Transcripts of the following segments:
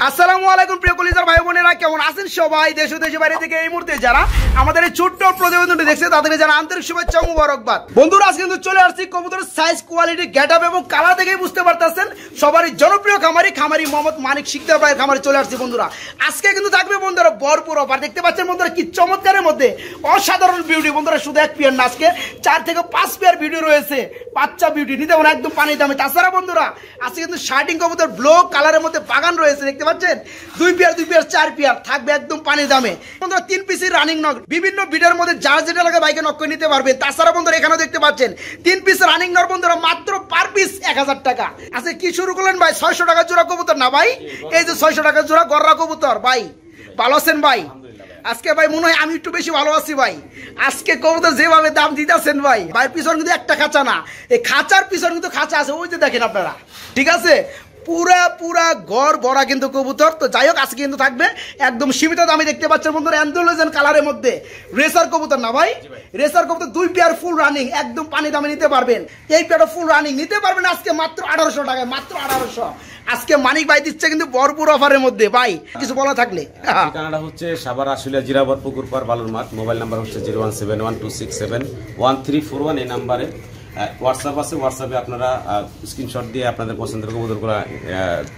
আসসালামু আলাইকুম প্রিয় কলিজার ভাই বোনেরা, কেমন আছেন সবাই? দেশ ও দেশের বাইরে থেকে এই মুহূর্তে যারা আমাদের এই ছোট্ট প্রতিবেদনটি দেখছে তাদেরকে জানা আন্তরিক শুভেচ্ছা ও মুবারকবাদ। বন্ধুরা, আজকে কিন্তু চলে আসছি কবুতরের সাইজ, কোয়ালিটি, গেটআপ এবং কালার দেখেই বুঝতে পারতেছেন সবারই জনপ্রিয় খামারি মোহাম্মদ মানিক শিকদার ভাইয়ের খামারে চলে আসছি। বন্ধুরা, আজকে কিন্তু থাকবে বন্ধুরা ভরপুর অফার। দেখতে পাচ্ছেন বন্ধুরা কি চমৎকারের মধ্যে অসাধারণ বিউটি। বন্ধুরা, শুধু এক পেয়ার না, আজকে 4 থেকে 5 পেয়ার ভিডিও রয়েছে। বাচ্চা বিউটি নিতে পারেন একদম পানি দামে। তাছাড়া বন্ধুরা আজকে কিন্তু শার্টিং কবুতর ব্লু কালারের মধ্যে বাগান রয়েছে। দেখতে পাচ্ছেন 2 পেয়ার 4 পেয়ার থাকবে একদম পানি দামে। বন্ধুরা 3 পিসের রানিং নক, বিভিন্ন বিডের মধ্যে যার যেটা লাগে বাইকে নক করে নিতে পারবে। তাছাড়া বন্ধুরা এখানেও দেখতে পাচ্ছেন 3 পিস রানিং নক বন্ধুরা মাত্র পার পিস 1000 টাকা। আজকে কি শুরু করলেন ভাই? 600 টাকা জোড়া কবুতর না ভাই? এই যে 600 টাকা জোড়া গররা কবুতর। ভাই ভালো আছেন ভাই? আজকে ভাই মনে হয় আমি একটু বেশি ভালো আছি ভাই। আজকে কবুতর যেভাবে দাম দিতেছেন ভাই, ভাই পিছন কিন্তু একটা খাঁচা না, এই খাঁচার পিছন কিন্তু খাঁচা আছে, ওই যে দেখেন আপনারা। ঠিক আছে, পুরা ঘর ভরা কিন্তু কবুতর। তো যাই হোক, আজকে কিন্তু থাকবে একদম সীমিত দামে। দেখতে পাচ্ছেন বন্ধুরা অ্যান্ডোলোজেন কালারের মধ্যে রেসার কবুতর না ভাই? রেসার কবুতর 2 পেয়ার ফুল রানিং একদম পানি দামে নিতে পারবেন। এই পেয়ারটা ফুল রানিং নিতে পারবেন আজকে মাত্র 1800 টাকায়, মাত্র 1800। আজকে মানিক ভাই দিচ্ছে কিন্তু ভরপুর অফারের মধ্যে। ভাই কিছু বলা থাকলে? ঠিকানাটা হচ্ছে সাভার আশুলিয়া জিরাবর পুকুর পার বালুর মাঠ। মোবাইল নাম্বার হচ্ছে 01712671341। এই নাম্বারে হোয়াটসঅ্যাপ আছে, হোয়াটসঅ্যাপে আপনারা স্ক্রিনশট দিয়ে আপনাদের পছন্দের কবুতরগুলো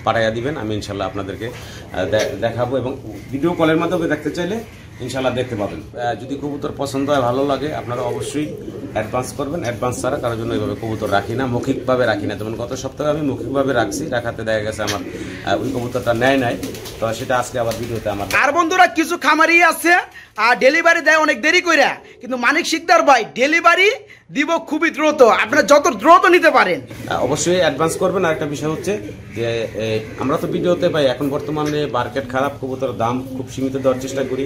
পাঠাইয়া দিবেন। আমি ইনশাল্লাহ আপনাদেরকে দেখাবো, এবং ভিডিও কলের মাধ্যমে দেখতে চাইলে ইনশাল্লাহ দেখতে পাবেন। যদি কবুতর পছন্দ হয়, ভালো লাগে, আপনারা অবশ্যই অ্যাডভান্স করবেন। অ্যাডভান্স ছাড়া কারোর জন্য এইভাবে কবুতর রাখি না, মৌখিকভাবে রাখি না। যেমন গত সপ্তাহে আমি মৌখিকভাবে রাখছি, রাখাতে দেখা গেছে আমার ওই কবুতরটা নেয় নাই, তো সেটা আজকে আবার ভিডিওতে আমার। আর বন্ধুরা কিছু খামারি আছে আর ডেলিভারি দেয় অনেক দেরি কইরা, কিন্তু মানিক শিকদার ভাই ডেলিভারি দিব খুবই দ্রুত। আপনারা যত দ্রুত নিতে পারেন অবশ্যই অ্যাডভান্স করবেন। আর একটা বিষয় হচ্ছে যে আমরা তো ভিডিওতে পাই, এখন বর্তমানে মার্কেট খারাপ, কবুতরের দাম খুব সীমিত দেওয়ার চেষ্টা করি।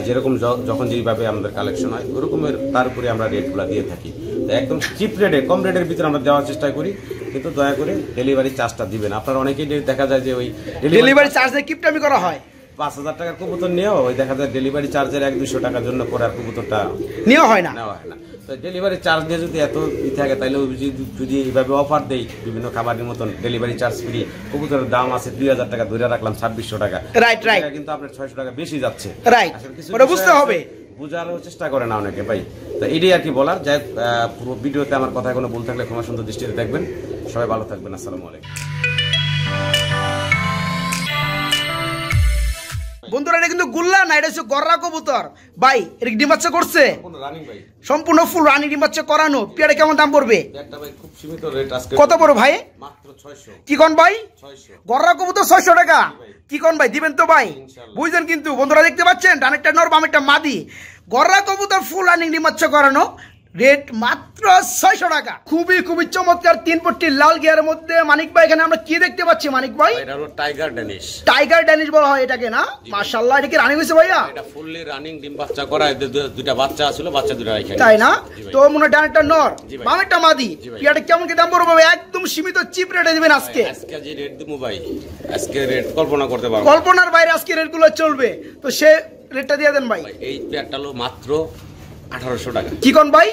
যেরকম যখন যেভাবে আমাদের কালেকশন হয় ওরকমের তার উপরে আমরা রেটগুলো দিয়ে থাকি। তো একদম চিপ রেটে, কম রেটের ভিতরে আমরা দেওয়ার চেষ্টা করি, কিন্তু দয়া করে ডেলিভারি চার্জটা দিবেন। আপনারা অনেকেই দেখা যায় যে ওই ডেলিভারি চার্জে কিপটামি করা হয়। 5000 টাকার কবুতর নিয়েও ওই দেখা যায় ডেলিভারি চার্জের 100-200 টাকার জন্য পরে আর কবুতরটা নেওয়া হয় না। তো ডেলিভারি চার্জ নিয়ে যদি এত থাকে, তাহলে যদি এইভাবে অফার দেই বিভিন্ন খাবারের মতন, ডেলিভারি চার্জ ফ্রি, কবুতরের দাম আছে 2000 টাকা, ধরে রাখলাম 2600 টাকা, রাইট কিন্তু আপনার 600 টাকা বেশি যাচ্ছে। রাইট, ওটা বুঝতে হবে, বুঝারও চেষ্টা করে না অনেকে ভাই। তো এটাই আর কি বলার। যাই পুরো ভিডিওতে আমার কথা কোনো ভুল থাকলে ক্ষমা সুন্দর দৃষ্টিতে দেখবেন। সবাই ভালো থাকবেন, আসসালামু আলাইকুম। বন্ধুরা এটা কিন্তু গুল্লা না, এটা হচ্ছে গররা কবুতর ভাই। এটা ডিম বাচ্চা করছে সম্পূর্ণ ফুল রানিং, ডিম বাচ্চা করানো। পেয়ারে কেমন দাম পড়বে? কত পড়ো ভাই? কি কোন ভাই? গররা কবুতর 600 টাকা। কি কোন ভাই, দিবেন তো ভাই? বুঝলেন কিন্তু বন্ধুরা, দেখতে পাচ্ছেন ডানেরটা নর বামেরটা মাদি। গররা কবুতর ফুল রানিং, ডিম বাচ্চা করানো, রেট মাত্র 600 টাকা। খুবই চমৎকার 3 পট্টি লাল গিয়ারের মধ্যে। মানিক ভাই এখানে আমরা কি দেখতে পাচ্ছি মানিক ভাই? এটা হলো টাইগার ড্যানিশ। টাইগার ড্যানিশ বলা হয় এটাকে না? মাশাআল্লাহ, এটা কি রানিং হইছে ভাইয়া? এটা ফুললি রানিং, ডিম বাচ্চা করা, দুইটা বাচ্চা ছিল, বাচ্চা দুটো রাখা, তাই না? তো মনে হয় ডানেরটা নর বামেরটা মাদি। এটা কেমন কি দাম পড়বে? একদম সীমিত চিপ রেটে দিবেন আজকে। আজকে যে রেট দিমু ভাই, আজকে রেট কল্পনা করতে পারবো, কল্পনার বাইরে আজকে রেটগুলো চলবে। তো সে রেটটা দিয়ে দেন ভাই। এই পেয়ারটা হলো মাত্র 1800 টাকা। কি কোন ভাই?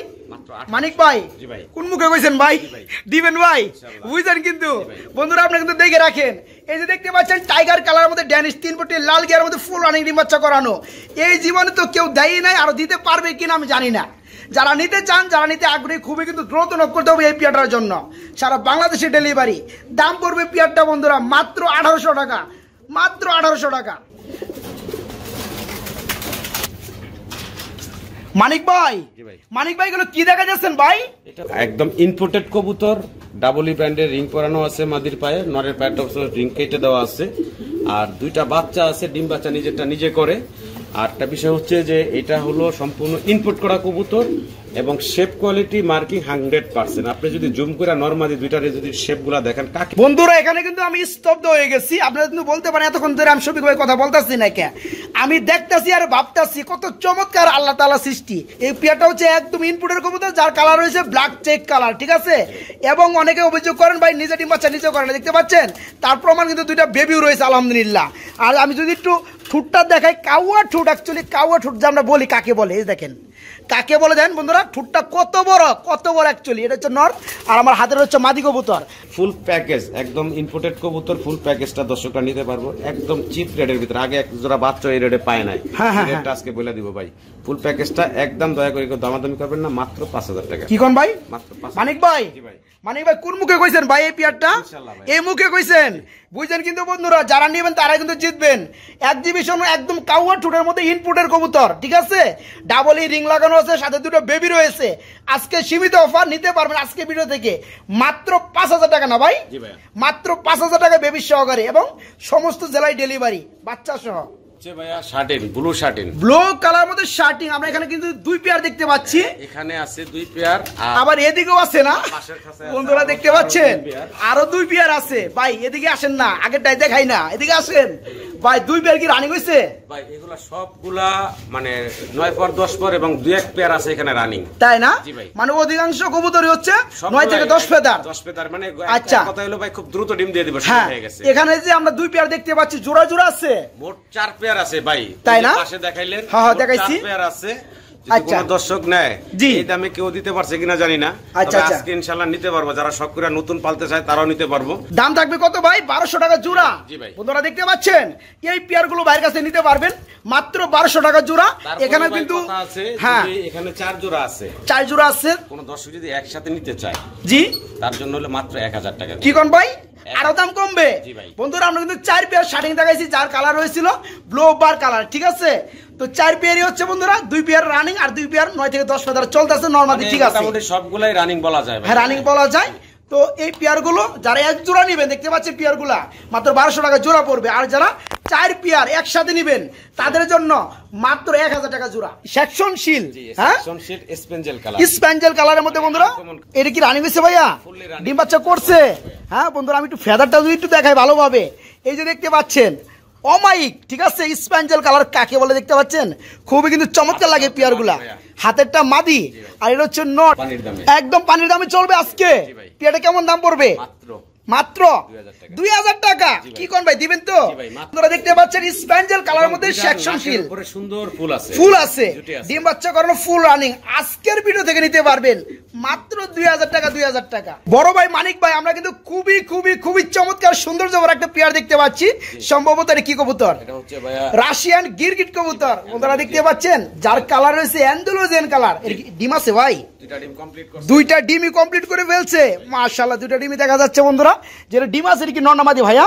মানিক ভাই কোন মুখে কইছেন ভাই? দিবেন ভাই, বুঝছেন কিন্তু বন্ধুরা, আপনারা কিন্তু দেখে রাখেন। এই যে দেখতে পাচ্ছেন টাইগার কালারের মধ্যে ড্যানিশ 3 পট্টি লাল গিয়ারের মধ্যে ফুল রানিং, ডিম বাচ্চা করানো। এই জীবনে তো কেউ দেয়ই নাই, আর দিতে পারবে কিনা আমি জানি না। যারা নিতে চান, যারা নিতে আগ্রহী, খুবই কিন্তু দ্রুত নক করতে হবে এই পেয়ারটার জন্য। সারা বাংলাদেশে ডেলিভারি। দাম পড়বে পেয়ারটা বন্ধুরা মাত্র 1800 টাকা, মাত্র 1800 টাকা। মানিক ভাই, মানিক ভাই এগুলো কি দেখা যাচ্ছেন ভাই? একদম ইম্পোর্টেড কবুতর, ডাবল ব্র্যান্ডের রিং পরানো আছে মাদির পায়ে, নরের পায়ের রিং কেটে দেওয়া আছে, আর 2টা বাচ্চা আছে, ডিম বাচ্চা নিজেরটা নিজে করে। আর একটা বিষয় হচ্ছে যে এটা হলো সম্পূর্ণ ইনপুট করা কবুতর, এবং শেপ কোয়ালিটি মার্কিং 100%। আপনি যদি জুম করে নরমালি দুইটারে যদি শেপগুলা দেখেন কাকে। বন্ধুরা এখানে কিন্তু আমি স্তব্ধ হয়ে গেছি। আপনারা কিন্তু বলতে পারেন এতক্ষণ ধরে আমি শফিক ভাই কথা বলতাছি না কে? আমি দেখতাছি আর ভাবতাছি কত চমৎকার আল্লাহ তাআলা সৃষ্টি। এই পেয়ারটা হচ্ছে একদম ইনপুটের কবুতর, যার কালার হয়েছে ব্ল্যাক চেক কালার, ঠিক আছে? এবং অনেকে অভিযোগ করেন ভাই নিজে ডিম বাচ্চা নিজে করেন, দেখতে পাচ্ছেন তার প্রমাণ কিন্তু 2টা বেবিও রয়েছে আলহামদুলিল্লাহ। আর আমি যদি একটু ঠুটটা দেখাই, কাউয়া ঠুট, অ্যাকচুয়ালি কাউয়া ঠুট যে আমরা বলি কাকে বলে, এই দেখেন কাকে বলে দেন বন্ধুরা, ঠুটটা কত বড় অ্যাকচুয়ালি। এটা হচ্ছে নর আর আমার হাতের হচ্ছে মাদি কবুতর। ফুল প্যাকেজ একদম ইম্পোর্টেড কবুতর, ফুল প্যাকেজটা দর্শকরা নিতে পারবো একদম চিপ রেটের ভিতরে। আগে এক জোড়া বাচ্চা এই রেটে পায় নাই, রেটটা আজকে বলে দিব ভাই। ফুল প্যাকেজটা একদম দয়া করে দামাদামি করবেন না, মাত্র 5000 টাকা। কি কোন ভাই? মাত্র 5000। মানিক ভাই, মানিক ভাই কোন মুখে কইছেন ভাই এই পেয়ারটা? এই মুখে কইছেন, বুঝছেন কিন্তু বন্ধুরা, যারা নেবেন তারা কিন্তু জিতবেন। এক্সিবিশন একদম কাউয়া ঠুটের মধ্যে ইনপুটের কবুতর, ঠিক আছে? ডাবল রিং লাগানো আছে, সাথে দুটো বেবি রয়েছে। আজকে সীমিত অফার নিতে পারবেন আজকে ভিডিও থেকে মাত্র 5000 টাকা। না ভাই, মাত্র 5000 টাকা বেবি সহকারে এবং সমস্ত জেলায় ডেলিভারি বাচ্চা সহ। ভাইয়া satin, blue satin, blue colour মধ্যে শার্টিং। আমরা এখানে কিন্তু 2 পেয়ার দেখতে পাচ্ছি। এখানে আছে 2 পেয়ার, আবার এদিকেও আছে না বন্ধুরা, দেখতে পাচ্ছেন আরো 2 পেয়ার আছে। ভাই এদিকে আসেন না, আগেরটাই দেখাই না, এদিকে আসেন ভাই। 2 পেয়ার কি রানিং হইছে ভাই? এগুলা সবগুলা মানে 9 পর 10 পর এবং 2-1 পেয়ার আছে এখানে রানিং, তাই না? মানে অধিকাংশ কবুতরই হচ্ছে 9 থেকে 10 ফেদার। 10 ফেদার মানে আচ্ছা, কথা হলো ভাই খুব দ্রুত ডিম দিয়ে দিবে, হ্যাঁ, হয়ে গেছে। এখানে যে আমরা 2 পেয়ার দেখতে পাচ্ছি, জোড়া জোড়া আছে, মোট 4 পেয়ার আছে ভাই, তাই না? পাশে দেখাইলেন, হ্যাঁ দেখাইছি, 4 পেয়ার আছে। যদি কোনো দর্শক নেয়, এই দামে কেউ দিতে পারছে কিনা জানি না, তবে আজকে ইনশাআল্লাহ নিতে পারবো। যারা শখ করে নতুন পালতে চায় তারাও নিতে পারবো। দাম থাকবে কত ভাই? 1200 টাকা জোড়া। বন্ধুরা দেখতে পাচ্ছেন এই পেয়ার গুলো ভাইয়ের কাছে নিতে পারবেন মাত্র 1200 টাকা জোড়া। এখানে কিন্তু হ্যাঁ, এখানে 4 জোড়া আছে, 4 জোড়া আছে। কোন দর্শক যদি একসাথে নিতে চায়, জি, তার জন্য হলো মাত্র 1000 টাকা। কি কোন ভাই? আরো দাম কমবে বন্ধুরা। আমরা কিন্তু 4 পেয়ার শার্টিং দেখাইছি, যার কালার হয়েছিল ব্লু বার কালার, ঠিক আছে? তো 4 পেয়ারই হচ্ছে বন্ধুরা, 2 পেয়ার রানিং আর 2 পেয়ার 9 থেকে 10 ফেদার চলতেছে নরমালি, ঠিক আছে? মোটামুটি সবগুলাই রানিং বলা যায় ভাই, হ্যাঁ রানিং বলা যায়। তো এই পেয়ার গুলো যারা এক জোড়া নেবেন, দেখতে পাচ্ছেন পেয়ার গুলা মাত্র 1200 টাকা জোড়া পড়বে। আর যারা 4 পেয়ার একসাথে নেবেন তাদের জন্য মাত্র 1000 টাকা জোড়া। সেকশন শিল, হ্যাঁ স্পেঞ্জেল কালারের মধ্যে বন্ধুরা। এটা কি রানিং হয়েছে ভাইয়া? ডিম বাচ্চা করছে। হ্যাঁ বন্ধুরা, আমি একটু ফেদারটা যদি একটু দেখাই ভালোভাবে, এই যে দেখতে পাচ্ছেন অমাইক, ঠিক আছে? স্পেঞ্জেল কালার কাকে বলে দেখতে পাচ্ছেন, খুবই কিন্তু চমৎকার লাগে পেয়ার গুলা। হাতেরটা মাদি আর এটা হচ্ছে নট, একদম পানির দামে চলবে আজকে। পেয়ারটা কেমন দাম পড়বে? মাত্র 2000 টাকা। কি কোন ভাই দিবেন তো? আপনারা দেখতে পাচ্ছেন স্পেঞ্জেল কালার মধ্যে সেকশন শিল, সুন্দর ফুল আছে, ডিম বাচ্চা করানো, ফুল রানিং। আজকের ভিডিও থেকে নিতে পারবেন মাত্র 2000 টাকা। 2000 টাকা। বড় ভাই মানিক ভাই, আমরা কিন্তু খুবই খুবই খুবই চমৎকার সুন্দর জবর একটা পেয়ার দেখতে পাচ্ছি। সম্ভবত এটা কি কবুতর? এটা হচ্ছে ভাইয়া রাশিয়ান গিরগিট কবুতর। আপনারা দেখতে পাচ্ছেন যার কালার রয়েছে অ্যান্ডালুজিয়ান কালার। এর ডিম আছে ভাই? 2টা ডিমই কমপ্লিট করে ফেলছে মাশাআল্লাহ। 2টা ডিমই দেখা যাচ্ছে বন্ধুরা। যেটা ডিম আছে এটা কি নর না মাদি ভাইয়া?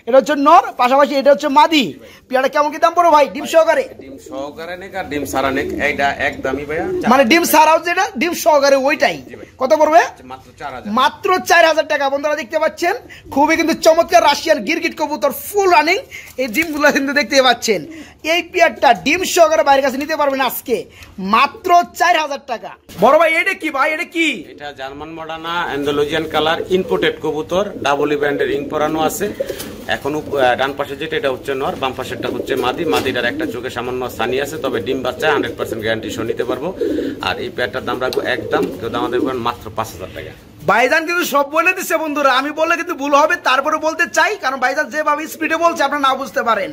এটা হচ্ছে নর, পাশাপাশি এটা হচ্ছে মাদি। পেয়ারটা কেমন কি দাম পড়ো ভাই ডিম সহকারে? ডিম সহকারে নেক আর ডিম সারা নেক, এইটা একদমই ভাইয়া, মানে ডিম সারাও যেটা ডিম সহকারে ওইটাই কত পড়বে? মাত্র 4000। মাত্র 4000 টাকা। বন্ধুরা দেখতে পাচ্ছেন খুবই কিন্তু চমৎকার রাশিয়ান গিরগিট কবুতর, ফুল রানিং। এই ডিমগুলো কিন্তু দেখতে পাচ্ছেন। এই পেয়ারটা ডিম সহকারে বাইরের কাছে নিতে পারবেন আজকে মাত্র 4000 টাকা। বড় ভাই এটা কি ভাই? এটা কি? এটা German Moderna Andalusian colour imported কবুতর, ডাবল ব্যান্ডের রিং পরানো আছে। এখনো ডান পাশে যেটা এটা হচ্ছে নর, বাম পাশেরটা হচ্ছে মাদি। মাদিটার একটা চোখে সামান্য সানি আছে, তবে ডিম বাচ্চা 100% গ্যারান্টি সহ নিতে পারবো। আর এই পেয়ারটার দাম রাখবো একদম, কেউ দাম দেবেন মাত্র 5000 টাকা। ভাইজান কিন্তু সব বলে দিচ্ছে বন্ধুরা, আমি বললে কিন্তু ভুল হবে, তারপরে বলতে চাই কারণ ভাইজান যেভাবে স্পিডে বলছে আপনারা না বুঝতে পারেন।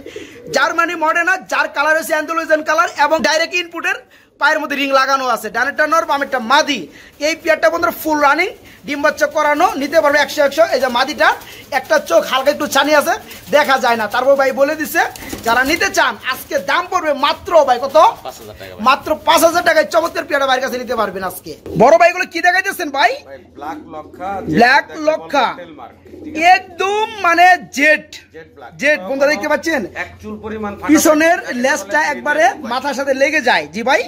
জার্মানি মডার্না, যার কালার হচ্ছে অ্যান্ডালুজিয়ান কালার এবং ডাইরেক্ট ইনপুটের, পায়ের মধ্যে রিং লাগানো আছে, ডানেরটা নর বামেরটা মাদি। এই পেয়ারটা বন্ধুরা ফুল রানিং, ডিম বাচ্চা করানো, নিতে পারবে 100। এই যে মাদিটা একটা চোখ হালকা একটু ছানি আছে, দেখা যায় না, তারপর ভাই বলে দিছে যারা নিতে চান আজকে দাম পড়বে মাত্র ভাই কত? 5000 টাকা। মাত্র 5000 টাকায় চমৎকার পেয়ারটা ভাইয়ের কাছে নিতে পারবেন আজকে। বড় ভাইগুলো কি দেখাইতেছেন ভাই? ব্ল্যাক লক্ষা, একদম মানে জেড বন্ধুরা দেখতে পাচ্ছেন। পিছনের লেজটা একবারে মাথার সাথে লেগে যায়। জি ভাই,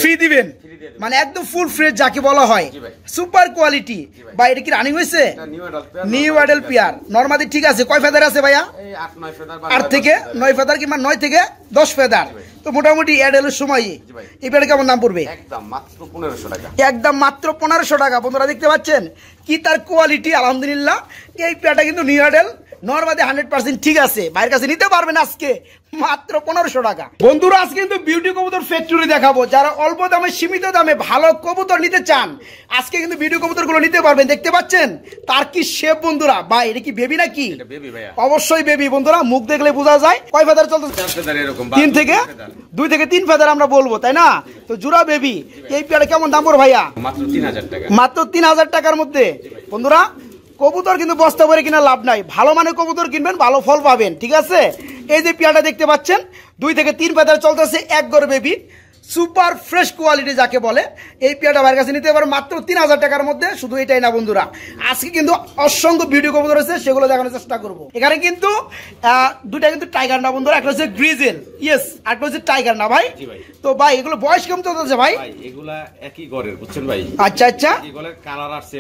ফ্রি দিবেন মানে একদম ফুল ফ্রেশ যাকে বলা হয়, সুপার কোয়ালিটি। ভাই এটা কি রানিং হয়েছে? নিউ অ্যাডাল পেয়ার, নরমালি ঠিক আছে। কয় ফেদার আছে ভাইয়া? 8 থেকে 9 ফেদার কিংবা 9 থেকে 10 ফেদার। তো মোটামুটি অ্যাডালের সময় এই পেয়ারে কেমন দাম পড়বে? একদম মাত্র 1500 টাকা। একদম মাত্র 1500 টাকা। বন্ধুরা দেখতে পাচ্ছেন কি তার কোয়ালিটি, আলহামদুলিল্লাহ। এই পেয়ারটা কিন্তু নিউ অ্যাডাল নরমাদি 100% ঠিক আছে, ভাইয়ের কাছে নিতে পারবেন আজকে মাত্র 1500 টাকা। বন্ধুরা আজকে কিন্তু বিউটি কবুতর ফ্যাক্টরি দেখাবো, যারা অল্প দামে সীমিত দামে ভালো কবুতর নিতে চান আজকে কিন্তু বিউটি কবুতর গুলো নিতে পারবেন। দেখতে পাচ্ছেন তার কি শেপ বন্ধুরা, ভাই এটা কি বেবি নাকি? অবশ্যই বেবি বন্ধুরা, মুখ দেখলে বোঝা যায়। কয় ফেদার চলতেছে? 2 থেকে 3 ফেদার আমরা বলবো, তাই না? তো জোড়া বেবি এই পেয়ারে কেমন দাম পড়বে ভাইয়া? মাত্র 3000 টাকা। মাত্র 3000 টাকার মধ্যে। বন্ধুরা কবুতর কিন্তু বস্তা ভরে কিনা লাভ নাই, ভালো মানের কবুতর কিনবেন ভালো ফল পাবেন, ঠিক আছে? এই যে পেয়ারটা দেখতে পাচ্ছেন 2 থেকে 3 ফেদার চলতেছে, এক গড় বেবি, সুপার ফ্রেশ কোয়ালিটি যাকে বলে। এই পেয়ারটা ভাইয়ের কাছে নিতে পারেন মাত্র 3000 টাকার মধ্যে। শুধু এটাই না বন্ধুরা, আজকে কিন্তু অসংখ্য ভিডিও কবুতর আছে, সেগুলো দেখানোর চেষ্টা করব। এখানে কিন্তু দুইটা কিন্তু টাইগার না বন্ধুরা, একটা হচ্ছে গ্রিজেল, ইয়েস, একটা হচ্ছে টাইগার না ভাই? তো ভাই এগুলো বয়স কেমন চলতেছে ভাই? এগুলা একই গড়ের, বুঝছেন ভাই? আচ্ছা আচ্ছা, এই গড়ের কালার আসছে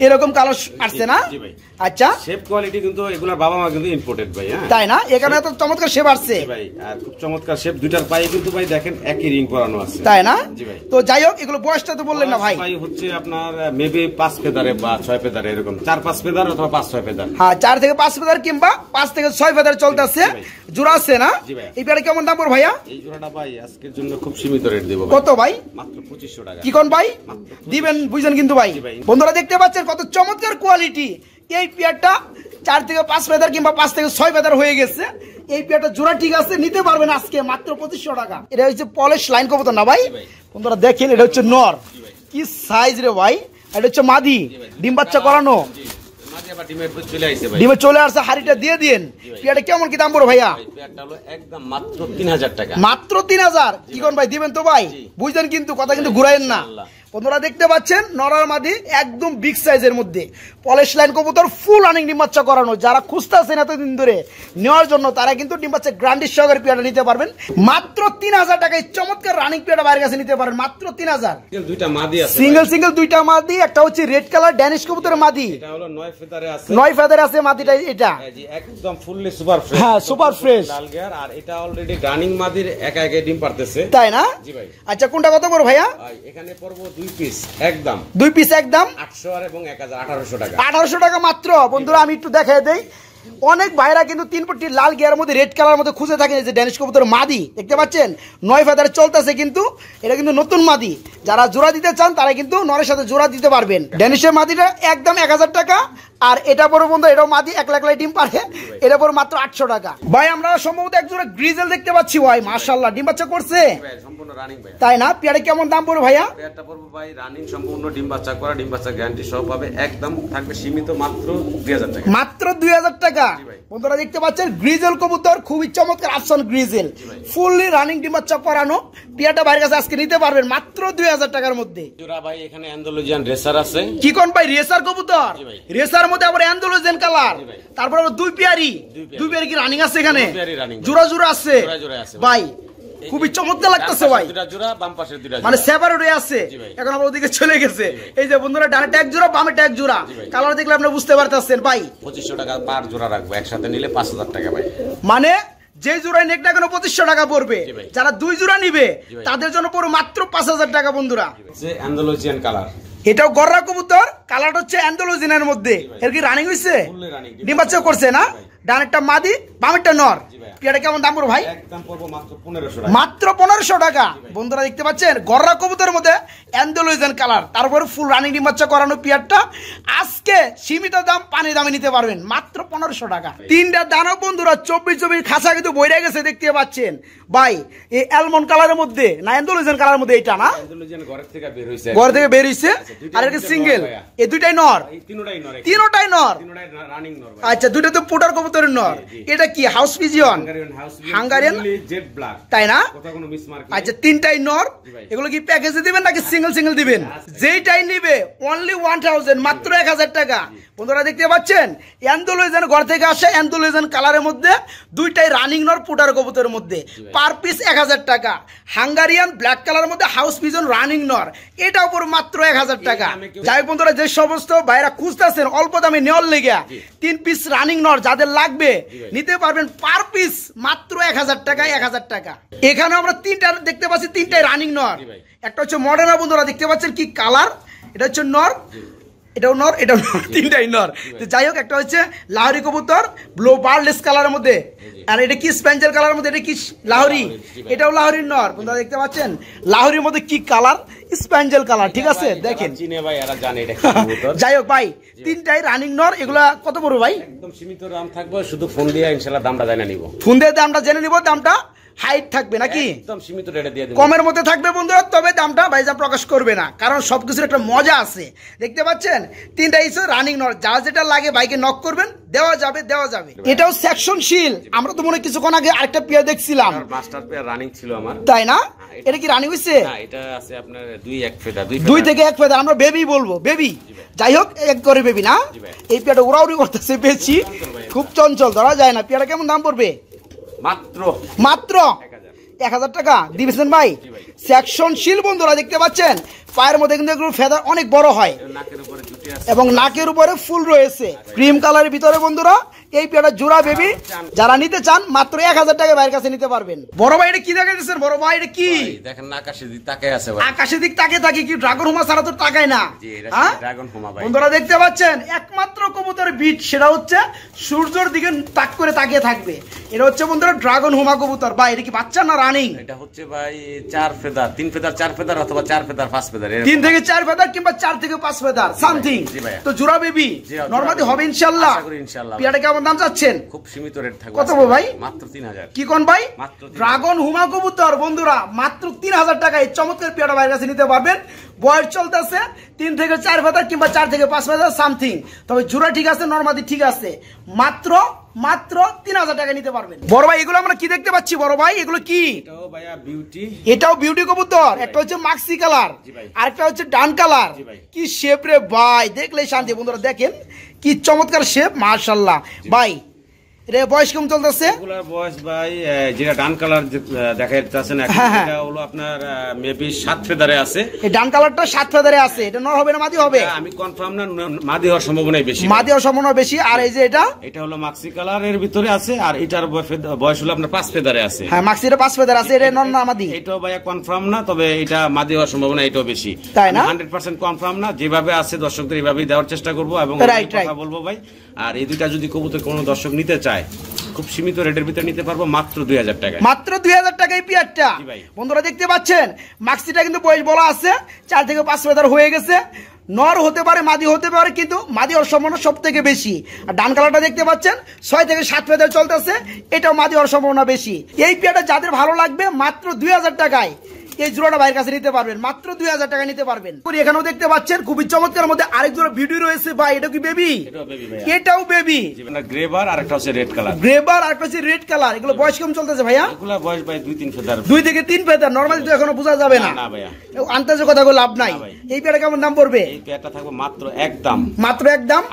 এরকম কালার আসছে না? জি ভাই। আচ্ছা, শেপ কোয়ালিটি কিন্তু এগুলার বাবা মা কিন্তু ইম্পোর্টেড ভাই। হ্যাঁ তাই না? এখানে তো চমৎকার শেপ আসছে ভাই, আর খুব চমৎকার শেপ। দুইটার পায়ে কিন্তু ভাই দেখেন একই রিং করানো আছে, তাই না? জি ভাই। তো যাই হোক, এগুলো বয়সটা তো বললেন না ভাই? ভাই হচ্ছে আপনার মেবি 5 ফেদারে বা 6 ফেদারে, এরকম 4-5 ফেদার অথবা 5-6 ফেদার। হ্যাঁ, 4 থেকে 5 ফেদার কিংবা 5 থেকে 6 ফেদার চলতেছে, জোড়া আছে না? এই পেয়ারে কেমন দাম পড়বে ভাইয়া? এই জোড়াটা ভাই আজকের জন্য খুব সীমিত রেট দেব। কত ভাই? মাত্র 2500 টাকা। কি কোন ভাই দিবেন বুঝছেন কিন্তু ভাই? বন্ধুরা দেখতে পাচ্ছেন কত চমৎকার কোয়ালিটি। এই পেয়ারটা 4 থেকে 5 ফেদার কিংবা 5 থেকে 6 ফেদার হয়ে গেছে। এই পেয়ারটা জোড়া ঠিক আছে, নিতে পারবেন আজকে মাত্র 2500 টাকা। এটা হচ্ছে পলিশ লাইন কবুতর না ভাই? বন্ধুরা দেখেন এটা হচ্ছে নর, কি সাইজ রে ভাই। এটা হচ্ছে মাদি, ডিম বাচ্চা করানো, ডিমে চলে আসছে, হাড়িটা দিয়ে দিন। পেয়ারটা কেমন কি দাম পড়ো ভাইয়া? একদম মাত্র 3000 টাকা। মাত্র 3000। কি কোন ভাই দিবেন তো ভাই? বুঝলেন কিন্তু, কথা কিন্তু ঘুরাইন না। বন্ধুরা দেখতে পাচ্ছেন নরার মাদি একদম বিগ সাইজের মধ্যে পলিশ লাইন কবুতর, ফুল রানিং ডিম বাচ্চা করানো। যারা খুঁজতেছেন এতদিন ধরে নেওয়ার জন্য তারা কিন্তু ডিম বাচ্চা গ্রান্ডির সহকারে পেয়ারটা নিতে পারবেন মাত্র 3000 টাকায়। চমৎকার রানিং পেয়ারটা বাইরের কাছে নিতে পারেন মাত্র 3000। দুইটা মাদি আছে, সিঙ্গেল দুইটা মাদি, একটা হচ্ছে রেড কালার ড্যানিশ কবুতরের মাদি, এটা হলো 9 ফেদারে আছে। 9 ফেদারে আছে মাদিটা, এটা জি একদম ফুললি সুপার ফ্রেশ। হ্যাঁ সুপার ফ্রেশ লাল গিয়ার, আর এটা অলরেডি রানিং মাদির একা একা ডিম পারতেছে, তাই না? জি ভাই। আচ্ছা কোনটা কত বড় ভাইয়া? এখানে পড়বো 2 পিস, একদম 2 পিস একদম 800 আর এবং 1800 টাকা। 1800 টাকা মাত্র। বন্ধুরা আমি একটু দেখাই দেই, অনেক ভাইরা কিন্তু 3 পট্টি লাল গিয়ারের মধ্যে রেড কালার মধ্যে খুঁজে থাকেন। এই যে ড্যানিশ কবুতর মাদি দেখতে পাচ্ছেন 9 ফেদারে চলতেছে, কিন্তু এটা কিন্তু নতুন মাদি। যারা জোড়া দিতে চান তারা কিন্তু নরের সাথে জোড়া দিতে পারবেন। ড্যানিশের মাদিটা একদম 1000 টাকা, আর এটা পরে বন্ধু এটাও মাদি, 1 লাখ ডিম পারে, এটা পরে মাত্র 800 টাকা। ভাই আমরা সম্ভবত এক জোড়া গ্রিজেল দেখতে পাচ্ছি ভাই, মাশাআল্লাহ ডিম বাচ্চা করছে, সম্পূর্ণ রানিং ভাই, তাই না? পেয়ারে কেমন দাম পড়বে ভাইয়া? পেয়ারটা পড়বে ভাই রানিং সম্পূর্ণ ডিম বাচ্চা করা, ডিম বাচ্চা গ্যারান্টি সহ পাবে, একদম থাকবে সীমিত মাত্র 2000 টাকা। মাত্র 2000 টাকা। বন্ধুরা দেখতে পাচ্ছেন গ্রিজেল কবুতর, খুবই চমৎকার আফসান গ্রিজেল, ফুললি রানিং ডিম বাচ্চা করানো। পেয়ারটা বাইরের কাছে আজকে নিতে পারবেন মাত্র 2000 টাকার মধ্যে। জোড়া ভাই এখানে অ্যান্ডালুজিয়ান রেসার আছে। কি কোন ভাই? রেসার কবুতর, রেসার মধ্যে আবার অ্যান্ডালুজিয়ান কালার, তারপর আবার দুই পেয়ারি কি রানিং আছে এখানে? জোড়া আছে ভাই, খুবই চমৎকার লাগতেছে ভাই। মানে সেপারেট হয়ে আছে, এখন আমরা ওদিকে চলে গেছে। এই যে বন্ধুরা ডানে ট্যাগ জোড়া, বামে ট্যাগ জোড়া, কালার দেখলে আপনি বুঝতে পারতেছেন ভাই। 2500 টাকা পার জোড়া রাখবো, একসাথে নিলে 5000 টাকা ভাই। মানে যে জোড়ায় নেক না কেন 2500 টাকা পড়বে, যারা 2 জোড়া নিবে তাদের জন্য পড়বে মাত্র 5000 টাকা। বন্ধুরা অ্যান্ডালুজিয়ান কালার, এটাও গররা কবুতর, কালারটা হচ্ছে অ্যান্ডালুজিয়ানের মধ্যে। এর কি রানিং হইছে? ডিম বাচ্চা করছে না? ডানেরটা মাদি, বামেরটা নর। পেয়ারটা কেমন দাম পড়বে ভাই? একদম পড়বো মাত্র 1500 টাকা। মাত্র 1500 টাকা। বন্ধুরা দেখতে পাচ্ছেন গররা কবুতরের মধ্যে অ্যান্ডালুজিয়ান কালার, তারপরে ফুল রানিং ডিম বাচ্চা করানো পেয়ারটা আজকে সীমিত দাম, পানি দামে নিতে পারবেন মাত্র 1500 টাকা। তিনটা দানব বন্ধুরা 24 খাসা কিন্তু বইরা গেছে দেখতে পাচ্ছেন ভাই। এই অ্যালমন্ড কালারের মধ্যে না অ্যান্ডালুজিয়ান কালারের মধ্যে, এটা না? অ্যান্ডালুজিয়ান ঘর থেকে বের হইছে, আর এটা সিঙ্গেল, এই দুইটাই নর, তিনটাই নর। আচ্ছা দুইটা তো পুটার কবুতরের নর। এটা কি house pigeon? Hungarian jet black, তাই না? কোনো মিসমার্ক। আচ্ছা তিনটাই নর। এগুলো কি প্যাকেজে দিবেন নাকি সিঙ্গেল দিবেন? যেইটাই নিবে অনলি 1000, মাত্র 1000 টাকা। বন্ধুরা দেখতে পাচ্ছেন অ্যান্ডালুজিয়ান ঘর থেকে আসে, অ্যান্ডালুজিয়ান কালারের মধ্যে দুইটাই রানিং নর পুটার কবুতরের মধ্যে, পার পিস 1000 টাকা। হাঙ্গারিয়ান ব্ল্যাক কালারের মধ্যে হাউস পিজন রানিং নর, এটা উপর মাত্র 1000 টাকা। যাই বন্ধুরা যে সমস্ত ভাইরা খুঁজতেছেন অল্প দামে নেওয়ার লেগে 3 পিস রানিং নর যাদের লাগবে নিতে পারবেন পার পিস মাত্র 1000 টাকা, 1000 টাকা। এখানে আমরা তিনটা দেখতে পাচ্ছি, তিনটাই রানিং নর। একটা হচ্ছে মডার্না, বন্ধুরা দেখতে পাচ্ছেন কি কালার, এটা হচ্ছে নর, এটাও নর, এটাও নর, তিনটাই নর। তো যাই হোক, একটা হচ্ছে লাহোরি কবুতর ব্লু বার্ডলেস কালারের মধ্যে, আর এটা কি স্প্যাঞ্জেল কালারের মধ্যে, এটা কি লাহোরি, এটাও লাহোরির নর। বন্ধুরা দেখতে পাচ্ছেন লাহোরির মধ্যে কি কালার, স্প্যাঞ্জেল কালার, ঠিক আছে দেখেন। যাই হোক ভাই, তিনটাই রানিং নর। এগুলা কত পড়বে ভাই? একদম সীমিত দাম থাকবে, শুধু ফোন দিয়ে ইনশাআল্লাহ দামটা জেনে নিব। ফোন দিয়ে দামটা জেনে নিব, দামটা হাইট থাকবে নাকি একদম সীমিত রেটে দিয়ে দেব, কমের মধ্যে থাকবে বন্ধুরা। তবে দামটা ভাইজা প্রকাশ করবে না, কারণ সবকিছুর একটা মজা আছে। দেখতে পাচ্ছেন তিনটা ইসে রানিং নর, যা যেটা লাগে বাইকে নক করবেন, দেওয়া যাবে দেওয়া যাবে। এটাও সেকশন শিল। আমরা তো মনে কিছুক্ষণ আগে আরেকটা পেয়ার দেখছিলাম, মাস্টার পেয়ার রানিং ছিল আমার, তাই না? এটা কি রানিং হইছে? না, এটা আছে আপনার এক ফেদার, দুই থেকে এক ফেদার। আমরা বেবি বলবো, বেবি। যাই হোক, এক করে বেবি না। এই পেয়ারটা উড়াউড়ি করতেছে বেশি, খুব চঞ্চল, ধরা যায় না। পেয়ারটা কেমন দাম পড়বে? মাত্র 1000 টাকা দিবেন ভাই। সেকশন শিল বন্ধুরা দেখতে পাচ্ছেন, পায়ের মধ্যে কিন্তু এগুলো ফেদার অনেক বড় হয় এবং নাকের উপরে ফুল রয়েছে ক্রিম কালারের ভিতরে। বন্ধুরা এই পেয়ারটা জোড়া বেবি, যারা নিতে চান মাত্র 1000 টাকা ভাইয়ের কাছে নিতে পারবেন। বড় ভাই এটা কি দেখাইতেছেন? বড় ভাই এটা কি? দেখেন আকাশের দিক তাকায় আছে ভাই, আকাশের দিক তাকিয়ে থাকে কি? ড্রাগন হুমা ছাড়া তো তাকায় না। ড্রাগন হুমা ভাই। বন্ধুরা দেখতে পাচ্ছেন একমাত্র কবুতরের বিট, সেটা হচ্ছে সূর্যের দিকে তাক করে তাকিয়ে থাকবে। এটা হচ্ছে বন্ধুরা ড্রাগন হুমা কবুতর। ভাই এটা কি বাচ্চা না রানিং? এটা হচ্ছে ভাই 4 ফেদার, 3 ফেদার, 4 ফেদার অথবা 4 ফেদার 5 ফেদার, 3 থেকে 4 ফেদার কিংবা 4 থেকে 5 ফেদার সামথিং। তো জোড়া বেবি নরমালি হবে ইনশাআল্লাহ। আশা করি ইনশাআল্লাহ। পেয়ারটা কেমন দাম চাচ্ছেন? খুব সীমিত রেট থাকবে। কত ভাই? মাত্র 3000। কি কোন ভাই? মাত্র ড্রাগন হুমা কবুতর বন্ধুরা মাত্র 3000 টাকায় চমৎকার পেয়ারটা ভাইয়ের কাছে নিতে পারবেন। বয়স চলতেছে 3 থেকে 4 ফেদার কিংবা 4 থেকে 5 ফেদার সামথিং। তবে জোড়া ঠিক আছে, নরমালি ঠিক আছে। মাত্র 3000 টাকা নিতে পারবেন। বড় ভাই এগুলো আমরা কি দেখতে পাচ্ছি? বড় ভাই এগুলো কি? এটাও ভাইয়া বিউটি, এটাও বিউটি কবুতর। একটা হচ্ছে মাক্সি কালার, আরেকটা হচ্ছে ডান কালার। কি শেপ রে ভাই, দেখলে শান্তি। বন্ধুরা দেখেন কি চমৎকার শেপ, মাশাআল্লাহ। ভাই রে বয়স কেমন চলতেছে? এগুলোর বয়স ভাই যেটা ডান কালার দেখা যাচ্ছে না, এটা হলো আপনার মেবি 7 ফেদারে আছে। এই ডান কালারটা 7 ফেদারে আছে। এটা নর হবে না মাদি হবে? আমি কনফার্ম না, মাদি হওয়ার সম্ভাবনাই বেশি, মাদি হওয়ার সম্ভাবনা বেশি। আর এই যে এটা হলো মাক্সি কালারের ভিতরে আছে, আর এটার বয়স হলো আপনার 5 ফেদারে আছে। হ্যাঁ মাক্সিটা 5 ফেদার আছে। এটা নর না মাদি? এটাও ভাইয়া কনফার্ম না, তবে এটা মাদি হওয়ার সম্ভাবনা এটাও বেশি, তাই না? 100% কনফার্ম না। যেভাবে আছে দর্শকদের এইভাবেই দেওয়ার চেষ্টা করব এবং কথা বলবো ভাই। আর এই দুইটা যদি কবুতর কোনো দর্শক নিতে চায়, খুব সীমিত রেটের ভিতরে নিতে পারবো মাত্র 2000 টাকা। মাত্র 2000 টাকা এই পেয়ারটা। বন্ধুরা দেখতে পাচ্ছেন মাক্সিটা কিন্তু বয়স বলা আছে 4 থেকে 5 ফেদার হয়ে গেছে। নর হতে পারে, মাদি হতে পারে, কিন্তু মাদি হওয়ার সম্ভাবনা সব থেকে বেশি। আর ডান কালারটা দেখতে পাচ্ছেন 6 থেকে 7 ফেদার চলতেছে, এটাও মাদি হওয়ার সম্ভাবনা বেশি। এই পেয়ারটা যাদের ভালো লাগবে মাত্র 2000 টাকায় এই জোড়াটা ভাইয়ের কাছে নিতে পারবেন। মাত্র 2000 টাকা নিতে পারবেন। এখানেও দেখতে পাচ্ছেন খুবই চমৎকার মধ্যে আরেক জোড়া ভিডিও রয়েছে ভাই। এটা কি বেবি? এটাও বেবি। গ্রেবার আর একটা হচ্ছে রেড কালার। গ্রেবার আর একটা হচ্ছে রেড কালার। এগুলো বয়স কেমন চলতেছে ভাইয়া? এগুলো বয়স ভাই 2-3 ফেদার। 2 থেকে 3 ফেদার। নরমালি তো এখনো বোঝা যাবে না। না ভাইয়া, আন্তাজে কথা বলে লাভ নাই। এই পেয়ারটা কেমন দাম পড়বে? এই পেয়ারটা থাকবে মাত্র একদম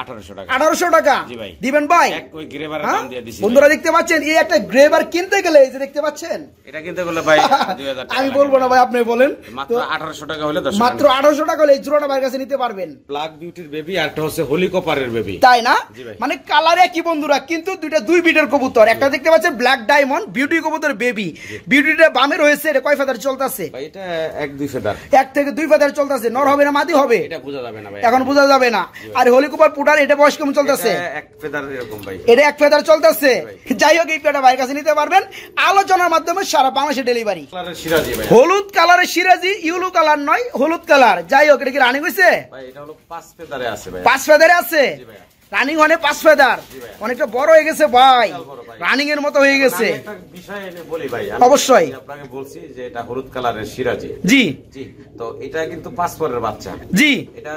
1800 টাকা। 1800 টাকা দিবেন ভাই? ওই গ্রেবারের দাম দিয়ে দিছি। বন্ধুরা দেখতে পাচ্ছেন এই একটা গ্রেবার কিনতে গেলে এই যে দেখতে পাচ্ছেন, এটা কিনতে গেলে ভাই 2000 টাকা। আমি বলবো না ভাই, আপনি বলেন। মাত্র 1800 টাকা হলে মাত্র 1800 টাকা হলে এই জোড়াটা ভাইয়ের কাছে নিতে পারবেন। ব্ল্যাক বিউটির বেবি আর একটা হচ্ছে হোলি কপারের বেবি, তাই না? মানে কালার একই বন্ধুরা, কিন্তু দুইটা 2 বিটের কবুতর। একটা দেখতে পাচ্ছেন ব্ল্যাক ডায়মন্ড বিউটি কবুতর বেবি। বিউটিটা বামে রয়েছে। এটা কয় ফেদার চলতেছে ভাই? এটা 1-2 ফেদার। 1 থেকে 2 ফেদার চলতেছে। নর হবে না মাদি হবে? এটা বোঝা যাবে না ভাই, এখন বোঝা যাবে না। আর হোলি কপার পুটার এটা বয়স কেমন চলতেছে? 1 ফেদার এরকম ভাই। এটা 1 ফেদার চলতেছে। যাই হোক এই পেয়ারটা ভাইয়ের কাছে নিতে পারবেন আলোচনার মাধ্যমে সারা বাংলাদেশে ডেলিভারি। হলুদ কালারের সিরাজি, ইউলো কালার নয়, হলুদ কালার। যাই হোক এটা কি রানিং হইছে ভাই? এটা হলো 5 ফেদারে আছে ভাই। 5 ফেদারে আছে। রানিং মানে 5 ফেদার। অনেকটা বড় হয়ে গেছে ভাই, রানিং এর মতো হয়ে গেছে। একটা বিষয় এনে বলি ভাই, অবশ্যই আপনাকে বলছি যে এটা হলুদ কালারের সিরাজি। জি জি, তো এটা কিন্তু 5 পরের বাচ্চা। জি, এটা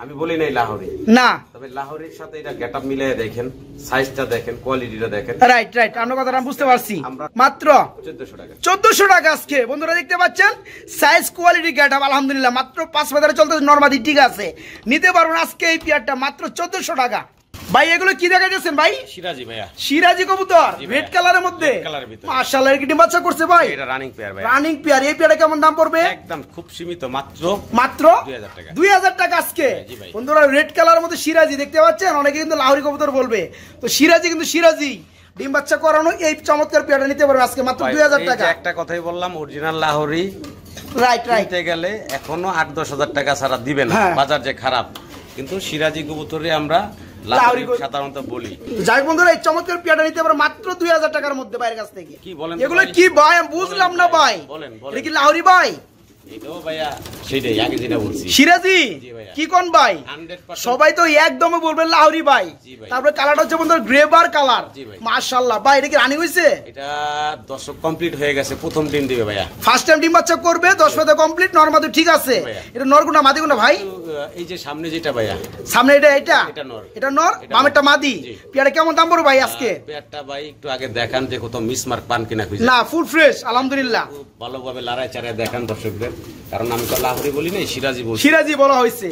আমি বলি নাই লাহোরি না, তবে লাহোরির সাথে এটা গেটআপ মিলিয়ে দেখেন, সাইজটা দেখেন, কোয়ালিটিটা দেখেন। রাইট রাইট, আপনার কথাটা আমি বুঝতে পারছি। মাত্র 1400 টাকা। 1400 টাকা আজকে বন্ধুরা দেখতে পাচ্ছেন। সাইজ কোয়ালিটি গেটআপ আলহামদুলিল্লাহ মাত্র 5 ফেদারে চলতেছে। নরমালি ঠিক আছে, নিতে পারবেন আজকে এই পেয়ারটা মাত্র 1400 টাকা। ভাই এগুলো কি দেখাইতেছেন ভাই? সিরাজি ভাইয়া, সিরাজি কবুতর রেড কালারের মধ্যে। মাশাআল্লাহ, এর কি ডিম বাচ্চা করছে ভাই? এটা রানিং পেয়ার ভাই। Running pair. এই পেয়ারটা কেমন দাম পড়বে? একদম খুব সীমিত, মাত্র 2000 টাকা। 2000 টাকা আজকে বন্ধুরা। রেড কালারের মধ্যে সিরাজি দেখতে পাচ্ছেন। অনেকে কিন্তু লাহোরি কবুতর বলবে, তো সিরাজি কিন্তু সিরাজি ডিম বাচ্চা করানো এই চমৎকার পেয়ারটা নিতে পারবেন আজকে মাত্র 2000 টাকা। একটা কথাই বললাম, অরিজিনাল লাহোরি রাইট রাইট গেলে এখনো 8-10 হাজার টাকা ছাড়া দিবে না। বাজার যে খারাপ, কিন্তু সিরাজি কবুতরে আমরা লাহোরি লাহোরি সাধারণত বলি। যাই বন্ধুরা এই চমৎকার পেয়ারটা নিতে পারো মাত্র 2000 টাকার মধ্যে বাইরের কাছ থেকে। কি বলেন এগুলো কি ভাই আমি বুঝলাম না ভাই। বলেন এটা কি লাহোরি ভাই? এটাও ভাইয়া সেটাই আগে যেটা বলছি সিরাজি কি কোন ভাই? 100% সবাই তো একদমই বলবেন লাহোরি ভাই। তারপরে কালারটা হচ্ছে বন্ধুরা গ্রেবার কালার। মাশাআল্লাহ ভাই এটা কি রানিং হইছে? এটা দর্শক কমপ্লিট হয়ে গেছে, প্রথম ডিম দিবে ভাইয়া। ফার্স্ট টাইম ডিম বাচ্চা করবে, 10 পাতা কমপ্লিট, নরমাদি ঠিক আছে। এটা নরগুনা মাদিগুনা ভাই? এই যে সামনে যেটা ভাইয়া, সামনে এটা এটা নর, এটা নর, বামেরটা মাদি। পেয়ারে কেমন দাম পড়বে ভাই আজকে? পেয়ারটা ভাই একটু আগে দেখান যে কত মিসমার্ক পান কিনা খুঁজে। না ফুল ফ্রেশ আলহামদুলিল্লাহ। ভালোভাবে লড়াই চাড়াই দেখান দর্শকদের, কারণ আমি তো লাহোরি বলি না, সিরাজি বলি। সিরাজি বলা হয়েছে।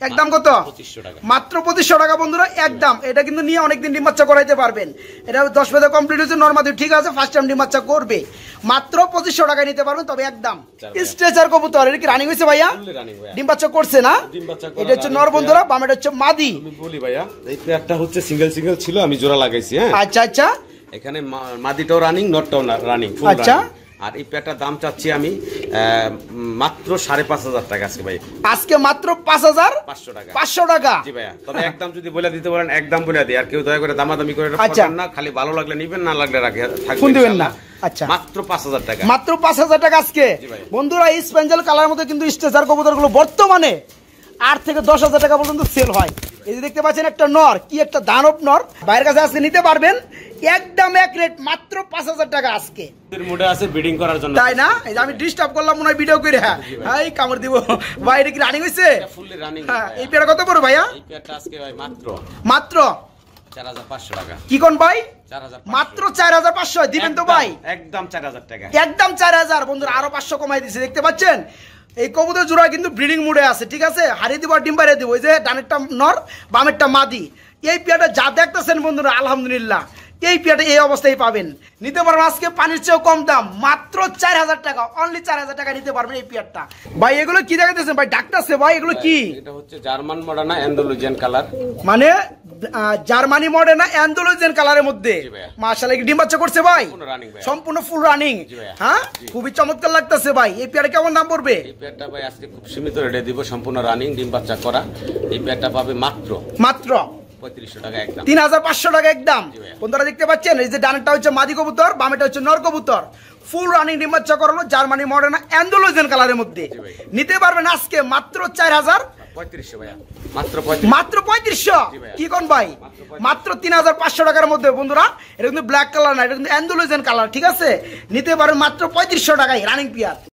একদম কত? 2500 টাকা। মাত্র 2500 টাকা বন্ধুরা একদম। এটা কিন্তু নিয়ে অনেকদিন ডিম বাচ্চা করাইতে পারবেন। এটা 10 পাতা কমপ্লিট হয়েছে, নরমাদি ঠিক আছে, ফার্স্ট টাইম ডিম বাচ্চা করবে। মাত্র 2500 টাকায় নিতে পারবেন, তবে একদম। স্ট্রেচার কবুতর এটা কি রানিং হয়েছে ভাইয়া? ডিম বাচ্চা করছে না? এটা হচ্ছে নর বন্ধুরা, বামেটা হচ্ছে মাদি। আমি বলি ভাইয়া এই পেয়ারটা হচ্ছে সিঙ্গেল সিঙ্গেল ছিল, আমি জোড়া লাগাইছি। হ্যাঁ আচ্ছা আচ্ছা। এখানে মাদিটাও রানিং, নটটাও রানিং, ফুল আচ্ছা। রানিং। আর এই পেয়ারটার দাম চাচ্ছি আমি মাত্র 5500 টাকা আজকে ভাই। আজকে মাত্র 5500 টাকা। 500 টাকা। জি ভাইয়া, তবে একদম যদি বলে দিতে পারেন একদম বলে দিই, আর কেউ দয়া করে দামাদামি করে করবেন না, খালি ভালো লাগলে নিবেন, না লাগলে রাখে থাকবেন, দিবেন না। আচ্ছা মাত্র 5000 টাকা। মাত্র 5000 টাকা আজকে বন্ধুরা। এই স্পেঞ্জেল কালার মধ্যে কিন্তু স্ট্রেচার কবুতরগুলো বর্তমানে 8 থেকে 10,000 টাকা পর্যন্ত সেল হয়। এই যে দেখতে পাচ্ছেন একটা নর, কি একটা দানব নর, বাইরের কাছে আজকে নিতে পারবেন একদম এক রেট মাত্র 5000 টাকা আজকে। মুডে আছে ব্রিডিং করার জন্য, তাই না? এই যে আমি ডিস্টার্ব করলাম মনে হয় ভিডিও করে। হ্যাঁ কামড় দিব ভাই। এটা কি রানিং হইছে? এটা ফুললি রানিং। হ্যাঁ এই পেয়ারটা কত পড়বে ভাইয়া? এই পেয়ারটা আজকে ভাই মাত্র 4500 টাকা। কি কোন ভাই? 4500 মাত্র 4500 দিবেন তো ভাই? একদম 4000 টাকা। একদম 4000 বন্ধুরা, আরো 500 কমাই দিয়েছে। দেখতে পাচ্ছেন এই কবুতর জোড়া কিন্তু ব্রিডিং মুডে আছে, ঠিক আছে? হারিয়ে দিব, ডিম বাইরে দিব। ওই যে ডানেরটা নর, বামেরটা মাদি। এই পেয়ারটা যা দেখতেছেন বন্ধুরা আলহামদুলিল্লাহ, এই পেয়ারটা এই অবস্থায় পাবেন। নিতে পারবেন আজকে পানির চেয়েও কম দাম, মাত্র 4000 টাকা, অনলি 4000 টাকা নিতে পারবেন এই পেয়ারটা। ভাই এগুলো কি দেখাইতেছেন ভাই? ডাকতেছে ভাই, এগুলো কি? এটা হচ্ছে জার্মান মডার্না অ্যান্ডালুজিয়ান কালার, মানে জার্মানি মডেল না অ্যান্ডালুজিয়ান কালারের মধ্যে। মাশাআল্লাহ ডিম বাচ্চা করছে ভাই, সম্পূর্ণ ফুল রানিং। হ্যাঁ খুবই চমৎকার লাগতেছে ভাই। এই পেয়ারে কেমন দাম পড়বে? এই পেয়ারটা ভাই আজকে খুব সীমিত রেটে দিব, সম্পূর্ণ রানিং ডিম বাচ্চা করা। এই পেয়ারটা পাবে মাত্র 3500 টাকা একদম। 3500 টাকা একদম। বন্ধুরা দেখতে পাচ্ছেন এই যে ডানেরটা হচ্ছে মাদি কবুতর, বামেটা হচ্ছে নর কবুতর, ফুল রানিং ডিম বাচ্চা করানো, জার্মানি মডেল না অ্যান্ডালুজিয়ান কালারের মধ্যে। নিতে পারবেন আজকে মাত্র 4500 ভাইয়া। মাত্র 3500। কি কোন ভাই? মাত্র 3500 টাকার মধ্যে বন্ধুরা। এটা কিন্তু ব্ল্যাক কালার না, এটা কিন্তু অ্যান্ডালুজিয়ান কালার, ঠিক আছে? নিতে পারেন মাত্র 3500 টাকায় রানিং পেয়ার।